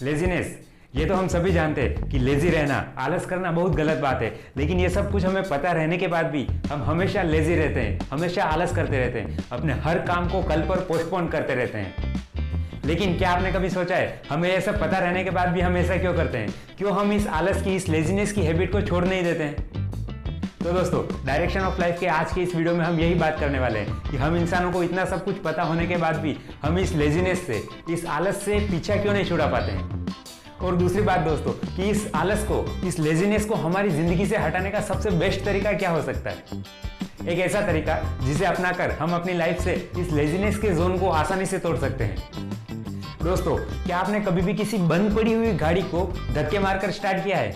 Laziness, ये तो हम सभी जानते हैं कि लेजी रहना, आलस करना बहुत गलत बात है। लेकिन ये सब कुछ हमें पता रहने के बाद भी हम हमेशा लेजी रहते हैं, हमेशा आलस करते रहते हैं, अपने हर काम को कल पर पोस्टपोन करते रहते हैं। लेकिन क्या आपने कभी सोचा है, हमें ये सब पता रहने के बाद भी हम ऐसा क्यों करते हैं? क्यों हम इस आलस की, इस लेजीनेस की हैबिट को छोड़ नहीं देते हैं? तो दोस्तों, डायरेक्शन ऑफ लाइफ के आज के इस वीडियो में हम यही बात करने वाले हैं कि हम इंसानों को इतना सब कुछ पता होने के बाद भी हम इस लेजीनेस से, इस आलस से पीछा क्यों नहीं छुड़ा पाते हैं। और दूसरी बात दोस्तों कि इस आलस को, इस लेजीनेस को हमारी जिंदगी से हटाने का सबसे बेस्ट तरीका क्या हो सकता है? एक ऐसा तरीका जिसे अपनाकर हम अपनी लाइफ से इस लेजीनेस के जोन को आसानी से तोड़ सकते हैं। दोस्तों, क्या आपने कभी भी किसी बंद पड़ी हुई गाड़ी को धक्के मारकर स्टार्ट किया है?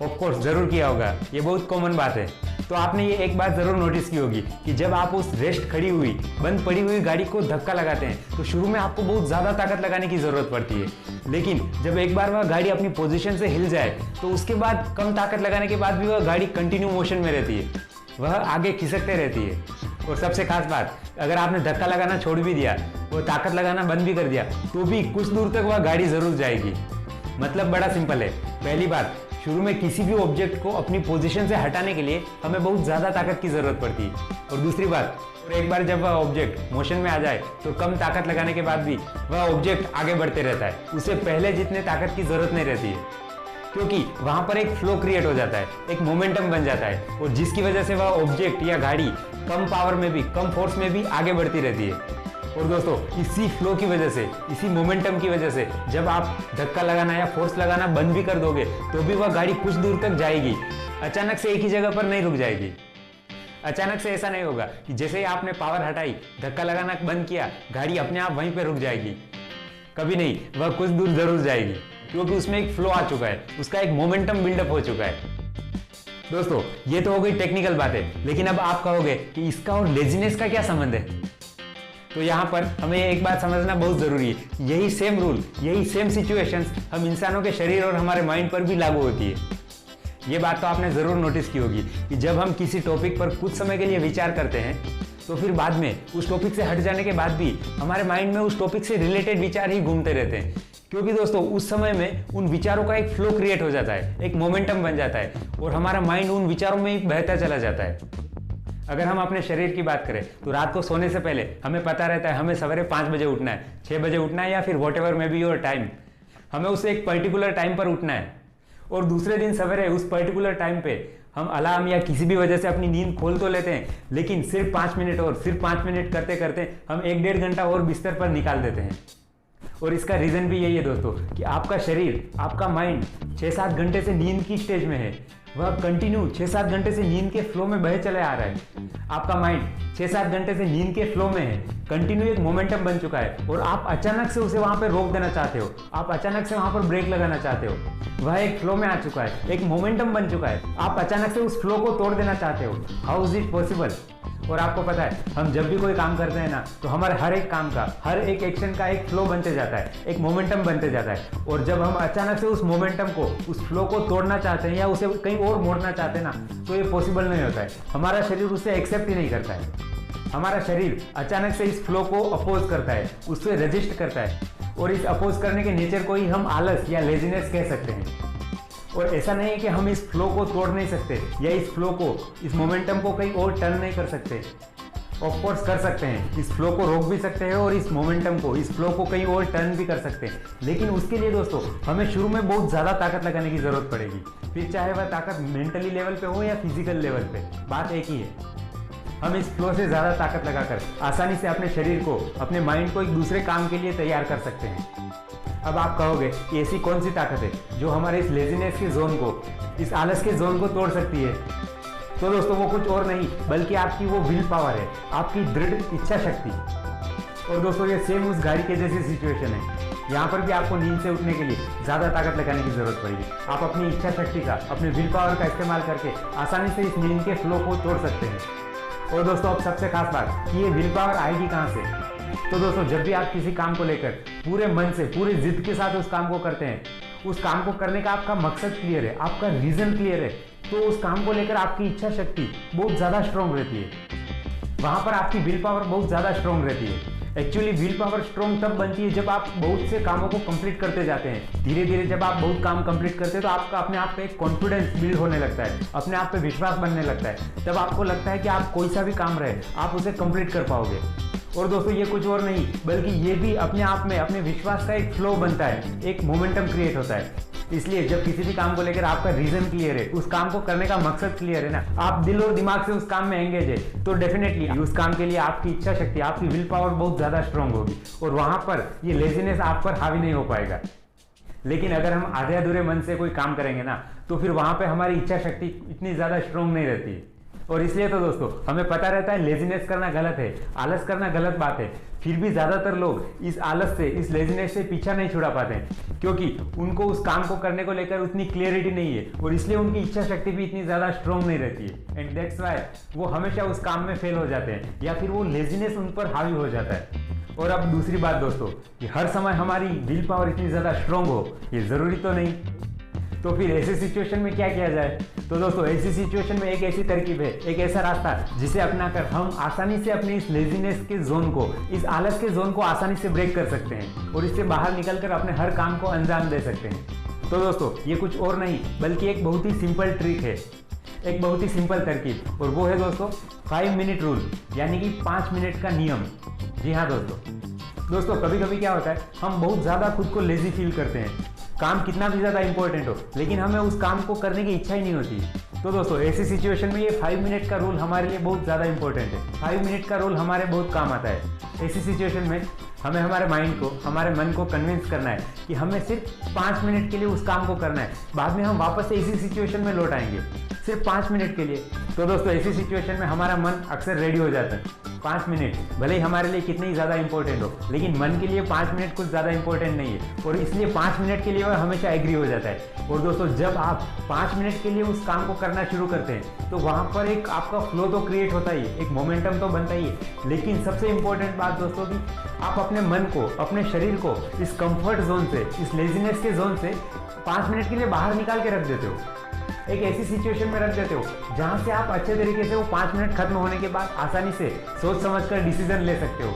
ऑफ कोर्स जरूर किया होगा, ये बहुत कॉमन बात है। तो आपने ये एक बात जरूर नोटिस की होगी कि जब आप उस रेस्ट खड़ी हुई, बंद पड़ी हुई गाड़ी को धक्का लगाते हैं तो शुरू में आपको बहुत ज्यादा ताकत लगाने की जरूरत पड़ती है। लेकिन जब एक बार वह गाड़ी अपनी पोजीशन से हिल जाए तो उसके बाद कम ताकत लगाने के बाद भी वह गाड़ी कंटिन्यू मोशन में रहती है, वह आगे खिसकते रहती है। और सबसे खास बात, अगर आपने धक्का लगाना छोड़ भी दिया, वो ताकत लगाना बंद भी कर दिया, तो भी कुछ दूर तक वह गाड़ी जरूर जाएगी। मतलब बड़ा सिंपल है। पहली बात, शुरू में किसी भी ऑब्जेक्ट को अपनी पोजीशन से हटाने के लिए हमें बहुत ज्यादा ताकत की जरूरत पड़ती है। और दूसरी बात, और एक बार जब वह ऑब्जेक्ट मोशन में आ जाए तो कम ताकत लगाने के बाद भी वह ऑब्जेक्ट आगे बढ़ते रहता है, उसे पहले जितने ताकत की जरूरत नहीं रहती है, क्योंकि वहां पर एक फ्लो क्रिएट हो जाता है, एक मोमेंटम बन जाता है, और जिसकी वजह से वह ऑब्जेक्ट या गाड़ी कम पावर में भी, कम फोर्स में भी आगे बढ़ती रहती है। और दोस्तों, इसी फ्लो की वजह से, इसी मोमेंटम की वजह से जब आप धक्का लगाना या फोर्स लगाना बंद भी कर दोगे तो भी वह गाड़ी कुछ दूर तक जाएगी, अचानक से एक ही जगह पर नहीं रुक जाएगी। अचानक से ऐसा नहीं होगा कि जैसे ही आपने पावर हटाई, धक्का लगाना बंद किया, गाड़ी अपने आप वहीं पे रुक जाएगी। कभी नहीं, वह कुछ दूर जरूर जाएगी, क्योंकि उसमें एक फ्लो आ चुका है, उसका एक मोमेंटम बिल्डअप हो चुका है। दोस्तों, ये तो हो गई टेक्निकल बात है, लेकिन अब आप कहोगे कि इसका और लेजीनेस का क्या संबंध है? तो यहाँ पर हमें एक बात समझना बहुत जरूरी है। यही सेम रूल, यही सेम सिचुएशंस हम इंसानों के शरीर और हमारे माइंड पर भी लागू होती है। ये बात तो आपने जरूर नोटिस की होगी कि जब हम किसी टॉपिक पर कुछ समय के लिए विचार करते हैं तो फिर बाद में उस टॉपिक से हट जाने के बाद भी हमारे माइंड में उस टॉपिक से रिलेटेड विचार ही घूमते रहते हैं, क्योंकि दोस्तों उस समय में उन विचारों का एक फ्लो क्रिएट हो जाता है, एक मोमेंटम बन जाता है और हमारा माइंड उन विचारों में ही बहता चला जाता है। अगर हम अपने शरीर की बात करें तो रात को सोने से पहले हमें पता रहता है हमें सवेरे 5 बजे उठना है, 6 बजे उठना है, या फिर what ever may be your time, हमें उसे एक पर्टिकुलर टाइम पर उठना है। और दूसरे दिन सवेरे उस पर्टिकुलर टाइम पे हम अलार्म या किसी भी वजह से अपनी नींद खोल तो लेते हैं, लेकिन सिर्फ 5 मिनट और सिर्फ 5 मिनट करते करते हम 1-1.5 घंटा और बिस्तर पर निकाल देते हैं। और इसका रीजन भी यही है दोस्तों कि आपका शरीर, आपका माइंड 6-7 घंटे से नींद की स्टेज में है, वह कंटिन्यू 6-7 घंटे से नींद के फ्लो में बहे चले आ रहा है। आपका माइंड 6-7 घंटे से नींद के फ्लो में है, कंटिन्यू एक मोमेंटम बन चुका है, और आप अचानक से उसे वहां पर रोक देना चाहते हो, आप अचानक से वहां पर ब्रेक लगाना चाहते हो। वह एक फ्लो में आ चुका है, एक मोमेंटम बन चुका है, आप अचानक से उस फ्लो को तोड़ देना चाहते हो। How is it possible? और आपको पता है, हम जब भी कोई काम करते हैं ना, तो हमारे हर एक काम का, हर एक एक्शन का एक फ्लो बनते जाता है, एक मोमेंटम बनते जाता है। और जब हम अचानक से उस मोमेंटम को, उस फ्लो को तोड़ना चाहते हैं या उसे कहीं और मोड़ना चाहते हैं ना, तो ये पॉसिबल नहीं होता है। हमारा शरीर उसे एक्सेप्ट ही नहीं करता है। हमारा शरीर अचानक से इस फ्लो को अपोज करता है, उससे रजिस्ट करता है, और इस अपोज करने के नेचर को ही हम आलस या लेजीनेस कह सकते हैं। और ऐसा नहीं है कि हम इस फ्लो को तोड़ नहीं सकते या इस फ्लो को, इस मोमेंटम को कहीं और टर्न नहीं कर सकते। ऑफ कोर्स कर सकते हैं, इस फ्लो को रोक भी सकते हैं और इस मोमेंटम को, इस फ्लो को कहीं और टर्न भी कर सकते हैं। लेकिन उसके लिए दोस्तों हमें शुरू में बहुत ज़्यादा ताकत लगाने की ज़रूरत पड़ेगी, फिर चाहे वह ताकत मेंटली लेवल पे हो या फिजिकल लेवल पे, बात एक ही है। हम इस फ्लो से ज़्यादा ताकत लगाकर आसानी से अपने शरीर को, अपने माइंड को एक दूसरे काम के लिए तैयार कर सकते हैं। अब आप कहोगे कि ऐसी कौन सी ताकत है जो हमारे इस लेजीनेस के जोन को, इस आलस के जोन को तोड़ सकती है? तो दोस्तों वो कुछ और नहीं बल्कि आपकी वो विल पावर है, आपकी दृढ़ इच्छा शक्ति। और दोस्तों ये सेम उस गाड़ी के जैसी सिचुएशन है। यहाँ पर भी आपको नींद से उठने के लिए ज़्यादा ताकत लगाने की जरूरत पड़ेगी। आप अपनी इच्छा शक्ति का, अपने विल पावर का इस्तेमाल करके आसानी से इस नींद के फ्लो को तोड़ सकते हैं। और दोस्तों अब सबसे खास बात कि ये विल पावर आएगी कहाँ से? तो दोस्तों जब भी आप किसी काम को लेकर पूरे मन से, पूरे जिद के साथ उस काम को करते हैं, उस काम को करने का आपका मकसद क्लियर है, आपका रीजन क्लियर है, तो उस काम को लेकर आपकी इच्छा शक्ति बहुत ज़्यादा स्ट्रांग रहती है। वहां पर आपकी विल पावर बहुत ज़्यादा स्ट्रांग रहती है। एक्चुअली विल पावर स्ट्रॉन्ग तब बनती है जब आप बहुत से कामों को कंप्लीट करते जाते हैं। धीरे धीरे जब आप बहुत काम कंप्लीट करते हैं तो आपका अपने आप पे एक कॉन्फिडेंस बिल्ड होने लगता है, अपने आप पे विश्वास बनने लगता है। तब आपको लगता है कि आप कोई सा भी काम रहे आप उसे कंप्लीट कर पाओगे। और दोस्तों ये कुछ और नहीं बल्कि ये भी अपने आप में अपने विश्वास का एक फ्लो बनता है, एक मोमेंटम क्रिएट होता है। इसलिए जब किसी भी काम को लेकर आपका रीजन क्लियर है, उस काम को करने का मकसद क्लियर है ना, आप दिल और दिमाग से उस काम में एंगेज है, तो डेफिनेटली उस काम के लिए आपकी इच्छा शक्ति, आपकी विल पावर बहुत ज्यादा स्ट्रांग होगी और वहां पर ये लेजीनेस आप पर हावी नहीं हो पाएगा। लेकिन अगर हम आधे अधूरे मन से कोई काम करेंगे ना, तो फिर वहां पे हमारी इच्छा शक्ति इतनी ज्यादा स्ट्रांग नहीं रहती है। और इसलिए तो दोस्तों हमें पता रहता है लेजीनेस करना गलत है, आलस करना गलत बात है, फिर भी ज्यादातर लोग इस आलस से, इस लेजीनेस से पीछा नहीं छुड़ा पाते हैं, क्योंकि उनको उस काम को करने को लेकर उतनी क्लियरिटी नहीं है और इसलिए उनकी इच्छा शक्ति भी इतनी ज्यादा स्ट्रांग नहीं रहती है। एंड दैट्स व्हाई वो हमेशा उस काम में फेल हो जाते हैं या फिर वो लेजीनेस उन पर हावी हो जाता है। और अब दूसरी बात दोस्तों, कि हर समय हमारी विल पावर इतनी ज्यादा स्ट्रांग हो ये जरूरी तो नहीं। तो फिर ऐसे सिचुएशन में क्या किया जाए? तो दोस्तों ऐसी सिचुएशन में एक ऐसी तरकीब है, एक ऐसा रास्ता जिसे अपनाकर हम आसानी से अपने इस लेजीनेस के जोन को, इस आलस के जोन को आसानी से ब्रेक कर सकते हैं और इससे बाहर निकलकर अपने हर काम को अंजाम दे सकते हैं। तो दोस्तों ये कुछ और नहीं बल्कि एक बहुत ही सिंपल ट्रिक है, एक बहुत ही सिंपल तरकीब, और वो है दोस्तों 5 मिनट रूल, यानी कि 5 मिनट का नियम। जी हाँ दोस्तों कभी कभी क्या होता है, हम बहुत ज़्यादा खुद को लेजी फील करते हैं, काम कितना भी ज़्यादा इंपॉर्टेंट हो लेकिन हमें उस काम को करने की इच्छा ही नहीं होती। तो दोस्तों ऐसी सिचुएशन में ये 5 मिनट का रूल हमारे लिए बहुत ज़्यादा इंपॉर्टेंट है। 5 मिनट का रूल हमारे बहुत काम आता है। ऐसी सिचुएशन में हमें हमारे माइंड को, हमारे मन को कन्विंस करना है कि हमें सिर्फ 5 मिनट के लिए उस काम को करना है, बाद में हम वापस से इसी सिचुएशन में लौट आएंगे, सिर्फ 5 मिनट के लिए। तो दोस्तों ऐसी सिचुएशन में हमारा मन अक्सर रेडी हो जाता है। 5 मिनट भले ही हमारे लिए कितनी ज़्यादा इंपॉर्टेंट हो, लेकिन मन के लिए 5 मिनट कुछ ज़्यादा इंपॉर्टेंट नहीं है और इसलिए 5 मिनट के लिए वह हमेशा एग्री हो जाता है। और दोस्तों जब आप 5 मिनट के लिए उस काम को करना शुरू करते हैं तो वहाँ पर एक आपका फ्लो तो क्रिएट होता ही है, एक मोमेंटम तो बनता ही है, लेकिन सबसे इंपॉर्टेंट बात दोस्तों कि आप अपने मन को, अपने शरीर को इस कंफर्ट जोन से, इस लेजीनेस के जोन से 5 मिनट के लिए बाहर निकाल के रख देते हो, एक ऐसी सिचुएशन में रख देते हो जहां से आप अच्छे तरीके से वो 5 मिनट खत्म होने के बाद आसानी से सोच समझकर डिसीजन ले सकते हो।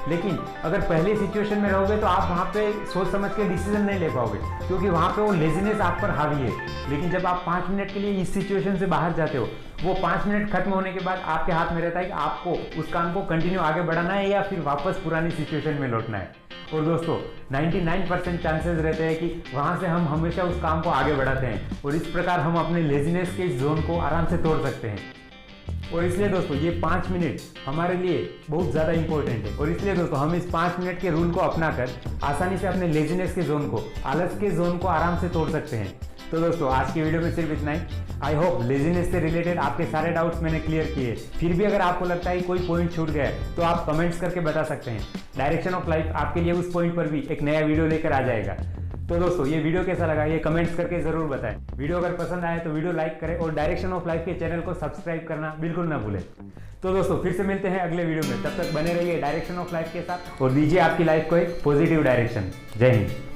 लेकिन अगर पहले सिचुएशन में रहोगे तो आप वहाँ पे सोच समझ के डिसीजन नहीं ले पाओगे, क्योंकि वहाँ पे वो लेजीनेस आप पर हावी है। लेकिन जब आप 5 मिनट के लिए इस सिचुएशन से बाहर जाते हो, वो 5 मिनट खत्म होने के बाद आपके हाथ में रहता है कि आपको उस काम को कंटिन्यू आगे बढ़ाना है या फिर वापस पुरानी सिचुएशन में लौटना है। और दोस्तों 99% चांसेस रहते हैं कि वहाँ से हम हमेशा उस काम को आगे बढ़ाते हैं और इस प्रकार हम अपने लेजीनेस के इस जोन को आराम से तोड़ सकते हैं। और इसलिए दोस्तों ये 5 मिनट हमारे लिए बहुत ज़्यादा इंपॉर्टेंट है और इसलिए दोस्तों हम इस 5 मिनट के रूल को अपनाकर आसानी से अपने लेजीनेस के जोन को, आलस के जोन को आराम से तोड़ सकते हैं। तो दोस्तों आज की वीडियो में सिर्फ इतना ही। आई होप लेजीनेस से रिलेटेड आपके सारे डाउट्स मैंने क्लियर किए। फिर भी अगर आपको लगता है कोई पॉइंट छूट गया है तो आप कमेंट्स करके बता सकते हैं। डायरेक्शन ऑफ लाइफ आपके लिए उस पॉइंट पर भी एक नया वीडियो लेकर आ जाएगा। तो दोस्तों ये वीडियो कैसा लगा ये कमेंट्स करके जरूर बताएं। वीडियो अगर पसंद आए तो वीडियो लाइक करें और डायरेक्शन ऑफ लाइफ के चैनल को सब्सक्राइब करना बिल्कुल ना भूलें। तो दोस्तों फिर से मिलते हैं अगले वीडियो में, तब तक बने रहिए डायरेक्शन ऑफ लाइफ के साथ और दीजिए आपकी लाइफ को एक पॉजिटिव डायरेक्शन। जय हिंद।